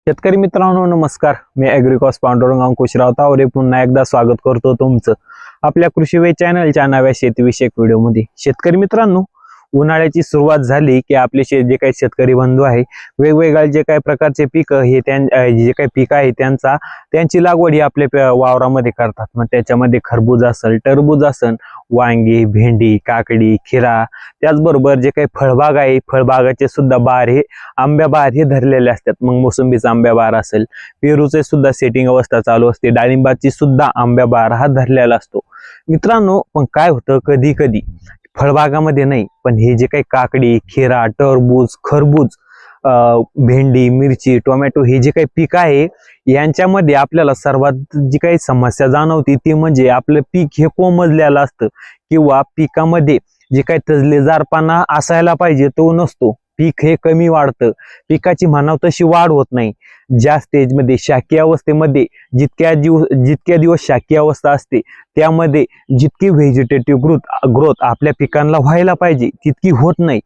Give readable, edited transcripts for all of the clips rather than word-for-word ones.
शेतकरी मित्रांनो नमस्कार. मी ॲग्रिकॉस पांडुरंग अंकुश रावतावरे पुन्हा एकदा स्वागत करतो तुमचं आपल्या कृषीवे चॅनलच्या नव्या शेतीविषयक व्हिडिओमध्ये. शेतकरी मित्रांनो, उन्हाळ्याची सुरुवात झाली की आपले जे काही शेतकरी बंधू आहे वेगवेगळे जे काही प्रकारचे पीक हे जे काही पीक आहे त्यांची लागवड ही आपल्या वावरामध्ये करतात. मग त्याच्यामध्ये खरबूज असेल, टरबूज असेल, वांगी, भेंडी, काकडी, खिरा, त्याचबरोबर जे काही फळबाग आहे फळबागाचे सुद्धा बार हे आंब्या बार हे धरलेले असतात. मग मोसंबीचा आंब्या बार असेल, पेरूचे सुद्धा सेटिंग अवस्था चालू असते, डाळिंबाची सुद्धा आंब्या बार हा धरलेला असतो. मित्रांनो, पण काय होतं कधी कधी फळबागामध्ये नाही पण हे जे काही काकडी, खिरा, टरबूज, खरबूज, भेंडी, मिरची, टोमॅटो हे जे काही पीक आहे यांच्यामध्ये आपल्याला सर्वात जी काही समस्या जाणवती ती म्हणजे आपलं पीक हे कोमजलेलं असतं किंवा पिकामध्ये जे काही तजलेजारपणा असायला पाहिजे तो नसतो. पीक हे कमी वाढतं, पिकाची म्हणाव तशी वाढ होत नाही. ज्या स्टेजमध्ये शाकीय अवस्थेमध्ये जितक्या दिवस शाकीय अवस्था असते त्यामध्ये जितकी व्हेजिटेटिव्ह ग्रोथ आपल्या पिकांना व्हायला पाहिजे तितकी होत नाही.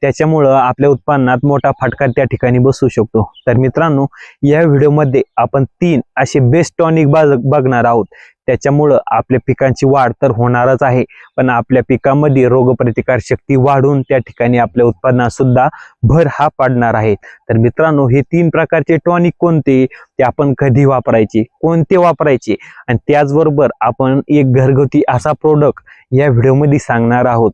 त्याच्यामुळं आपल्या उत्पन्नात मोठा फटका त्या ठिकाणी बसू शकतो. तर मित्रांनो, या व्हिडिओमध्ये आपण 3 असे बेस्ट टॉनिक बघणार आहोत. त्याच्यामुळं आपल्या पिकांची वाढ तर होणारच आहे पण आपल्या पिकामध्ये रोगप्रतिकार शक्ती वाढून त्या ठिकाणी आपल्या उत्पन्नात सुद्धा भर हा पडणार आहे. तर मित्रांनो, हे 3 प्रकारचे टॉनिक कोणते, ते आपण कधी वापरायचे, कोणते वापरायचे आणि त्याचबरोबर आपण एक घरगुती असा प्रोडक्ट या व्हिडिओमध्ये सांगणार आहोत.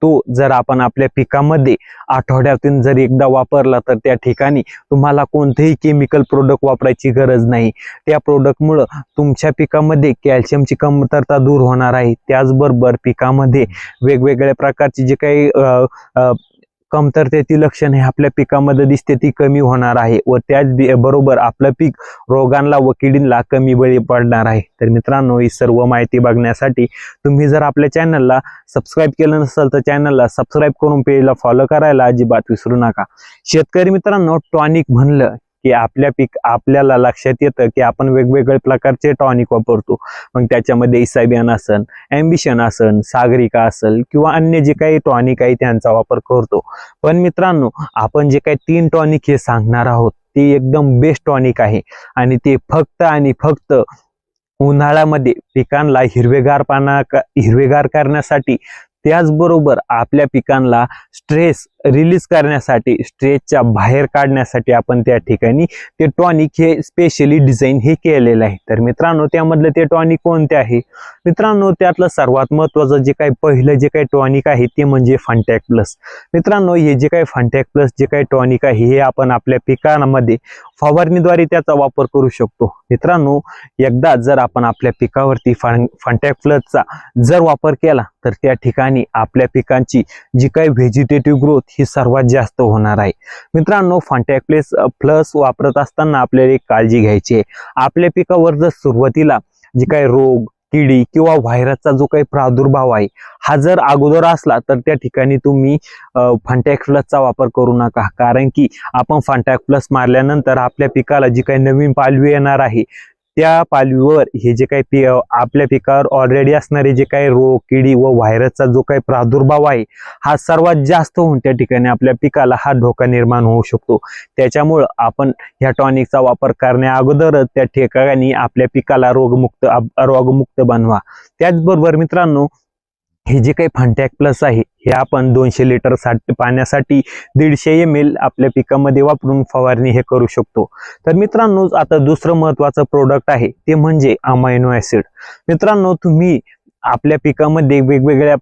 तो जर आपण आपल्या पिकामध्ये आठवड्यातून जर एकदा वापरला तर त्या ठिकाणी तुम्हाला कोणतेही केमिकल प्रोडक्ट वापरायची गरज नाही. त्या प्रोडक्टमुळं तुमच्या पिकामध्ये कॅल्शियमची कमतरता दूर होणार आहे. त्याचबरोबर पिकामध्ये वेगवेगळ्या प्रकारची जे काही कमतरतेची लक्षणे आपल्या पिकामध्ये दिसते ती कमी होणार आहे व त्याचबरोबर आपलं पीक रोगांना व किडींना कमी बळी पडणार आहे. तर मित्रांनो, ही सर्व माहिती बघण्यासाठी तुम्ही जर आपल्या चॅनलला सबस्क्राईब केलं नसेल तर चॅनलला सबस्क्राईब करून पेजला फॉलो करायला अजिबात विसरू नका. शेतकरी मित्रांनो, टॉनिक म्हणलं की आपल्याला लक्षात येतं की आपण वेगवेगळ्या प्रकारचे टॉनिक वापरतो. मग त्याच्यामध्ये इसाबियान असेल, ॲम्बिशन असेल, सागरिका असेल किंवा अन्य जे काही टॉनिक आहे त्यांचा वापर करतो. पण मित्रांनो, आपण जे काही 3 टॉनिक हे सांगणार आहोत ते एकदम बेस्ट टॉनिक आहे आणि ते फक्त आणि फक्त उन्हाळ्यामध्ये पिकांना हिरवेगार करण्यासाठी, त्याचबरोबर आपल्या पिकांना स्ट्रेस रिलीज करण्यासाठी, स्ट्रेसच्या बाहेर काढण्यासाठी आपण त्या ठिकाणी ते टॉनिक हे स्पेशली डिझाईन हे केलेलं आहे. तर मित्रांनो, त्यामधलं ते टॉनिक कोणते आहे? मित्रांनो, त्यातलं सर्वात महत्त्वाचं जे काही पहिलं जे काही टॉनिक आहे ते म्हणजे फंटॅक प्लस. मित्रांनो, हे जे काही फंटॅक प्लस जे काही टॉनिक आहे हे आपण आपल्या पिकांमध्ये फवारणीद्वारे त्याचा वापर करू शकतो. मित्रांनो, एकदा जर आपण आपल्या पिकावरती फंटॅक प्लसचा जर वापर केला तर त्या ठिकाणी आपल्या पिकांची जी काही व्हेजिटेटिव्ह ग्रोथ ही सर्वात जास्त होणार आहे. मित्रांनो, फंटॅक प्लस वापरत असताना आपल्याला एक काळजी घ्यायची आहे. आपल्या पिकावर जर सुरुवातीला जे काही रोग, किडी किंवा व्हायरसचा जो काही प्रादुर्भाव आहे हा जर अगोदर असला तर त्या ठिकाणी तुम्ही फंटॅक प्लसचा वापर करू नका. कारण की आपण फंटॅक प्लस मारल्यानंतर आपल्या पिकाला जी काही नवीन पालवी येणार आहे त्या पालवीवर हे जे काही आपल्या पिकावर ऑलरेडी असणारे जे काही रोग, किडी व व्हायरसचा जो काही प्रादुर्भाव आहे हा सर्वात जास्त होऊन त्या ठिकाणी आपल्या पिकाला हा धोका निर्माण होऊ शकतो. त्याच्यामुळं आपण ह्या टॉनिकचा वापर करण्या अगोदरच त्या ठिकाणी आपल्या पिकाला रोगमुक्त बनवा. त्याचबरोबर मित्रांनो, हे जे काही फंटॅक प्लस आहे हे आपण 200 लिटर पाण्यासाठी 150 ml आपल्या पिकामध्ये वापरून फवारणी हे करू शकतो. तर मित्रांनो, आता दुसरं महत्त्वाचं प्रोडक्ट आहे ते म्हणजे अमायनो ॲसिड. मित्रांनो, तुम्ही आपल्या पिकामध्ये वेगवेगळ्या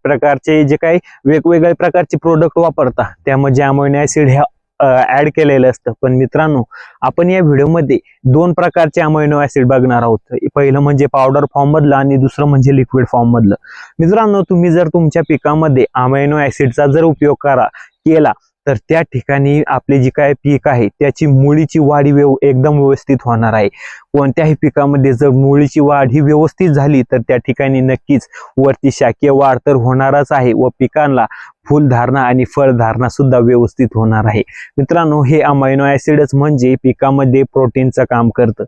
प्रकारचे प्रोडक्ट वापरता त्यामध्ये अमायनो ॲसिड हे ऍड केलेलं असतं. पण मित्रांनो, आपण या व्हिडिओमध्ये 2 प्रकारचे अमायनो ॲसिड बघणार आहोत. पहिलं म्हणजे पावडर फॉर्म मधलं आणि दुसरं म्हणजे लिक्विड फॉर्म मधलं. मित्रांनो, तुम्ही जर तुमच्या पिकामध्ये अमायनो ॲसिडचा जर उपयोग केला तर त्या ठिकाणी आपले जे काही पीक आहे त्याची मुळीची वाढ एकदम व्यवस्थित होणार आहे. कोणत्याही पिकामध्ये जर मुळीची वाढ ही व्यवस्थित झाली तर त्या ठिकाणी नक्कीच वरती शाकीय वाढ तर होणारच आहे व पिकांना फुलधारणा आणि फळधारणा सुद्धा व्यवस्थित होणार आहे. मित्रांनो, हे अमायनो ऍसिडच म्हणजे पिकामध्ये प्रोटीनचं काम करतं.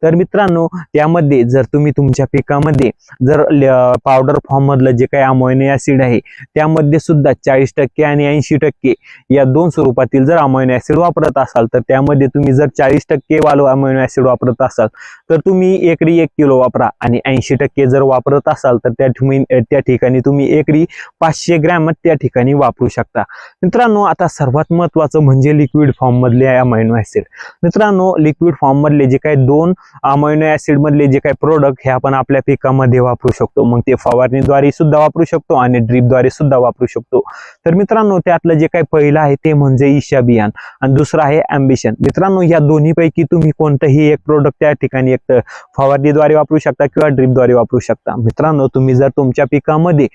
तर मित्रांनो, त्यामध्ये जर तुम्ही तुमच्या पिकामध्ये जर पावडर फॉर्म मधलं जे काही अमायनो ऍसिड आहे त्यामध्ये सुद्धा 40% आणि 80% या दोन स्वरूपातील जर अमायनो ऍसिड वापरत असाल, तर त्यामध्ये तुम्ही जर 40% वालं अमायनो ऍसिड वापरत असाल तर तुम्ही एकरी 1 किलो वापरा, आणि 80% जर वापरत असाल तर त्या ठिकाणी तुम्ही एकरी 500 ग्रॅम त्या ठिकाणी वापरू शकता. मित्रांनो, आता सर्वात महत्वाचं म्हणजे लिक्विड फॉर्म मधले अमायनो ऍसिड. मित्रांनो, लिक्विड फॉर्म मधले जे काही दोन अमायनो ऍसिड मधले जे काही प्रोडक्ट हे आपण आपल्या पिकामध्ये वापरू शकतो. मग ते फवारणीद्वारे सुद्धा वापरू शकतो आणि ड्रीपद्वारे सुद्धा वापरू शकतो. तर मित्रांनो, त्यातलं जे काही पहिलं आहे ते म्हणजे ईशा बियाण आणि दुसरं आहे ॲम्बिशन. मित्रांनो, या दोन्हीपैकी तुम्ही कोणतंही एक प्रोडक्ट त्या ठिकाणी एक फवारणीद्वारे वापरू शकता किंवा ड्रीपद्वारे वापरू शकता. मित्रांनो, तुम्ही जर तुमच्या पिकामध्ये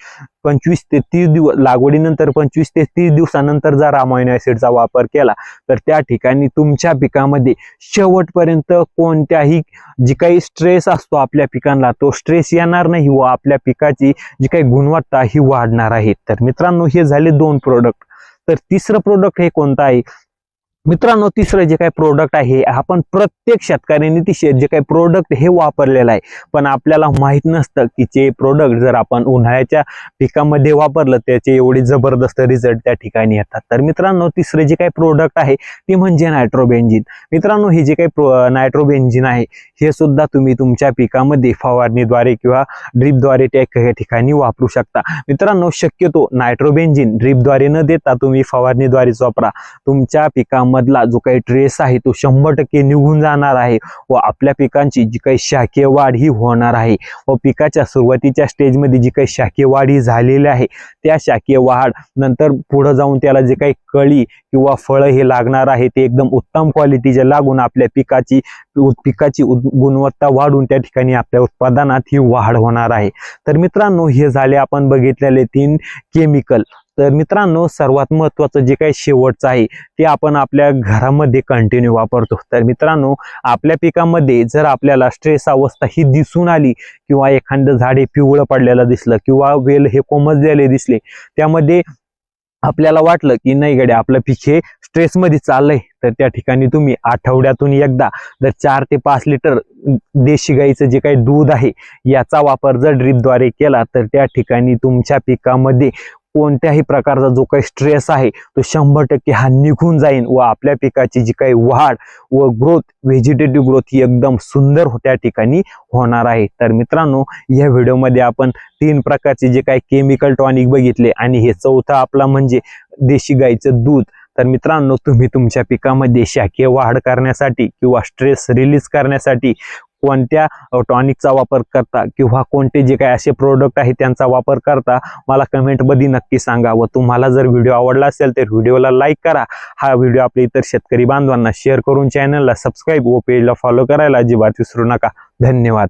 25 ते 30 दिवस लागवडीनंतर 25 ते 30 दिवसानंतर जर अमायनो ऍसिडचा वापर केला तर त्या ठिकाणी तुमच्या पिकामध्ये शेवटपर्यंत कोणत्याही जी काही स्ट्रेस असतो आपल्या पिकांना तो स्ट्रेस येणार नाही व आपल्या पिकाची जी काही गुणवत्ता ही वाढणार आहे. तर मित्रांनो, हे झाले 2 प्रोडक्ट. तर तिसरं प्रोडक्ट हे कोणतं आहे? मित्रांनो, तिसरं जे काही प्रोडक्ट आहे आपण प्रत्येक शेतकऱ्यांनी जे काही प्रोडक्ट हे वापरलेलं आहे, पण आपल्याला माहित नसतं की ते प्रोडक्ट जर आपण उन्हाळ्याच्या पिकामध्ये वापरलं त्याचे एवढे जबरदस्त रिझल्ट त्या ठिकाणी येतात. तर मित्रांनो, तिसरे जे काही प्रोडक्ट आहे ते म्हणजे नायट्रोबेन्झिन. मित्रांनो, हे जे काही नायट्रोबेन्झिन आहे हे सुद्धा तुम्ही तुमच्या पिकामध्ये फवारणीद्वारे किंवा ड्रीपद्वारे त्या ठिकाणी वापरू शकता. मित्रांनो, शक्यतो नायट्रोबेन्झिन ड्रीपद्वारे न देता तुम्ही फवारणीद्वारेच वापरा. तुमच्या पिकामधला जो काही ट्रेस आहे तो 100% निघून जाणार आहे व आपल्या पिकांची जी काही शाकीय वाढ ही होणार आहे व पिकाच्या सुरुवातीच्या स्टेजमध्ये जी काही शाकीय वाढ ही झालेली आहे त्या शाकीय वाढ नंतर पुढे जाऊन त्याला जे काही कळी किंवा फळं हे लागणार आहे ते एकदम उत्तम क्वालिटीचे लागून आपल्या पिकाची गुणवत्ता वाढून त्या ठिकाणी आपल्या उत्पादनात ही वाढ होणार आहे. तर मित्रांनो, हे झाले आपण बघितलेले 3 केमिकल. तर मित्रांनो, सर्वात महत्वाचं जे काही शेवटचं आहे ते आपण आपल्या घरामध्ये कंटिन्यू वापरतो. तर मित्रांनो, आपल्या पिकामध्ये जर आपल्याला स्ट्रेस अवस्था ही दिसून आली किंवा एखादं झाड हे पिवळं पडलेलं दिसलं किंवा वेल हे कोमजलेले दिसले, त्यामध्ये आपल्याला वाटलं की नाही गड्या आपलं पीक हे स्ट्रेसमध्ये चाललंय, तर त्या ठिकाणी तुम्ही आठवड्यातून एकदा जर 4 ते 5 लिटर देशी गाईचं जे काही दूध आहे याचा वापर जर ड्रीपद्वारे केला तर त्या ठिकाणी तुमच्या पिकामध्ये कोणत्याही प्रकारचा जो काही स्ट्रेस आहे तो 100% हा निघून जाईल व आपल्या पिकाची जी काही वाढ व ग्रोथ, व्हेजिटेटिव्ह ग्रोथ ही एकदम सुंदर त्या ठिकाणी होणार आहे. तर मित्रांनो, या व्हिडिओमध्ये आपण 3 प्रकारचे जे काही केमिकल टॉनिक बघितले आणि हे चौथा आपला म्हणजे देशी गाईचं दूध. तर मित्रांनो, तुम्ही तुमच्या पिकामध्ये शाकीय वाढ करण्यासाठी किंवा स्ट्रेस रिलीज करण्यासाठी कोणत्या टॉनिकचा वापर करता किंवा कोणते जे काही असे प्रोडक्ट आहे त्यांचा वापर करता मला कमेंटमध्ये नक्की सांगा. व तुम्हाला जर व्हिडिओ आवडला असेल तर व्हिडिओला लाईक करा. हा व्हिडिओ आपल्या इतर शेतकरी बांधवांना शेअर करून चॅनलला सबस्क्राईब व पेजला फॉलो करायला अजिबात विसरू नका. धन्यवाद.